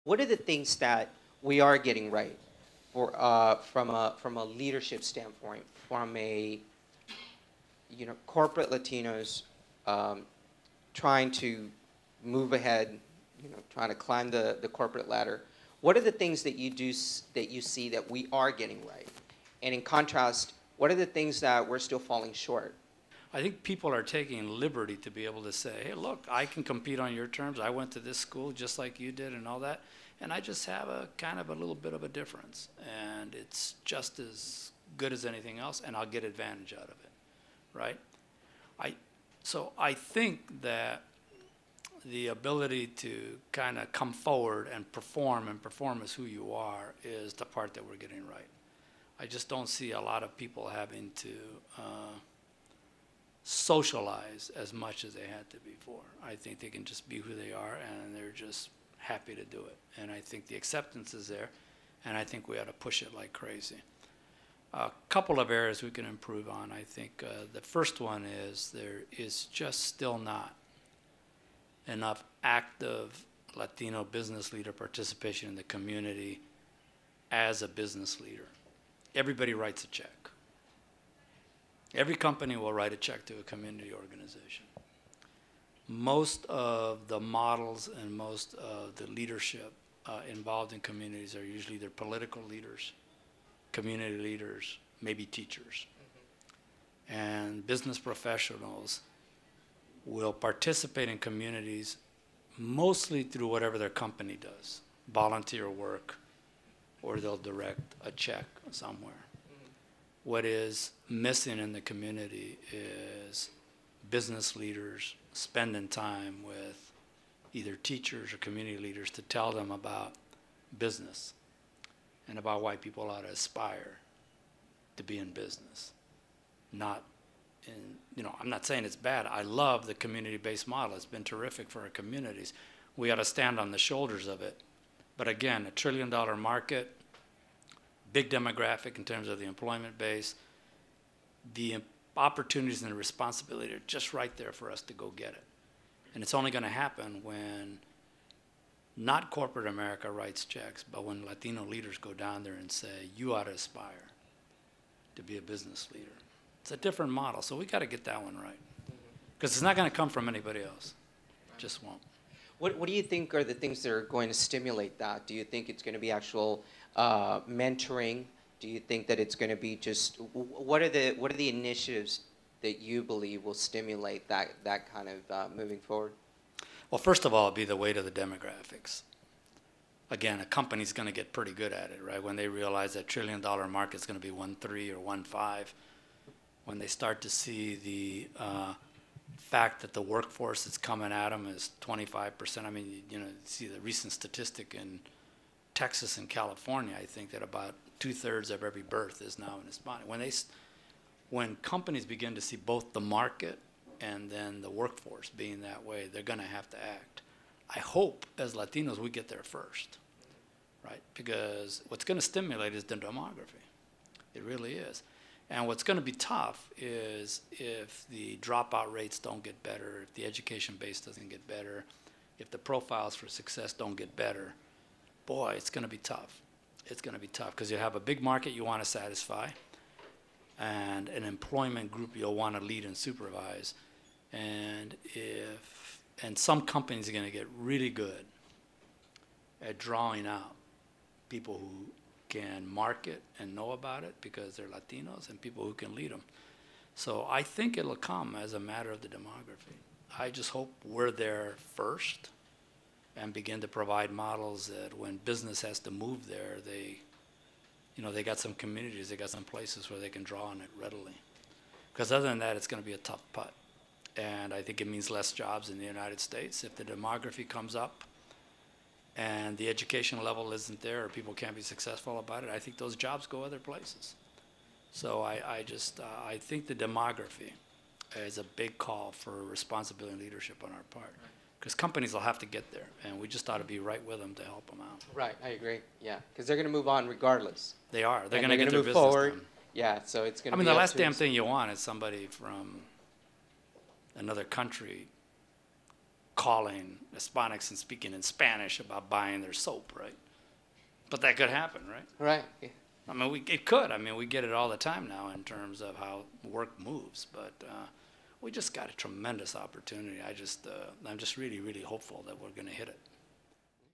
What are the things that we are getting right for, from a leadership standpoint, from a, corporate Latinos trying to move ahead, trying to climb the corporate ladder? What are the things that that you see that we are getting right? And in contrast, what are the things that we're still falling short? I think people are taking liberty to be able to say, hey, look, I can compete on your terms. I went to this school just like you did and all that. And I just have a kind of a little bit of a difference. And it's just as good as anything else, and I'll get advantage out of it, right? So I think that the ability to kind of come forward and perform as who you are is the part that we're getting right. I just don't see a lot of people having to socialize as much as they had to before. I think they can just be who they are, and they're just happy to do it. And I think the acceptance is there, and I think we ought to push it like crazy. A couple of areas we can improve on. I think the first one is there is just still not enough active Latino business leader participation in the community as a business leader. Everybody writes a check. Every company will write a check to a community organization. Most of the models and most of the leadership involved in communities are usually either political leaders, community leaders, maybe teachers. Mm-hmm. And business professionals will participate in communities mostly through whatever their company does, volunteer work, or they'll direct a check somewhere. What is missing in the community is business leaders spending time with either teachers or community leaders to tell them about business and about why people ought to aspire to be in business. Not in, I'm not saying it's bad. I love the community-based model. It's been terrific for our communities. We ought to stand on the shoulders of it. But again, $1 trillion market, big demographic in terms of the employment base, the opportunities and the responsibility are just right there for us to go get it. And it's only going to happen when not corporate America writes checks, but when Latino leaders go down there and say, you ought to aspire to be a business leader. It's a different model, so we got to get that one right. Because it's not going to come from anybody else. It just won't. What do you think are the things that are going to stimulate that? Do you think it's going to be actual mentoring? Do you think that it's going to be just, what are the initiatives that you believe will stimulate that kind of moving forward? Well, first of all, it'll be the weight of the demographics. Again, a company's going to get pretty good at it, right? When they realize that $1 trillion market's going to be 1.3 or 1.5, when they start to see the fact that the workforce that's coming at them is 25%. I mean, you see the recent statistic in Texas and California, I think that about 2/3 of every birth is now in Hispanic. When companies begin to see both the market and then the workforce being that way, they're going to have to act. I hope as Latinos we get there first, right? Because what's going to stimulate is the demography. It really is. And what's going to be tough is if the dropout rates don't get better, if the education base doesn't get better, if the profiles for success don't get better, boy, it's going to be tough. It's going to be tough because you have a big market you want to satisfy and an employment group you'll want to lead and supervise. And some companies are going to get really good at drawing out people who can market and know about it because they're Latinos and people who can lead them. So I think it'll come as a matter of the demography. I just hope we're there first and begin to provide models that when business has to move there, they got some communities, they got some places where they can draw on it readily. Because other than that, it's going to be a tough putt. And I think it means less jobs in the United States. If the demography comes up and the education level isn't there or people can't be successful about it, I think those jobs go other places. So I think the demography is a big call for responsibility and leadership on our part. Because companies will have to get there, and we just ought to be right with them to help them out. Right, I agree. Yeah, because they're going to move on regardless. They are. They're going to get their move business forward. done. Yeah, so it's going to be. I mean, the last damn thing you want is somebody from another country calling Hispanics and speaking in Spanish about buying their soap, right? But that could happen, right? Right. Yeah. I mean, it could. I mean, we get it all the time now in terms of how work moves. But we just got a tremendous opportunity. I'm just really, really hopeful that we're going to hit it.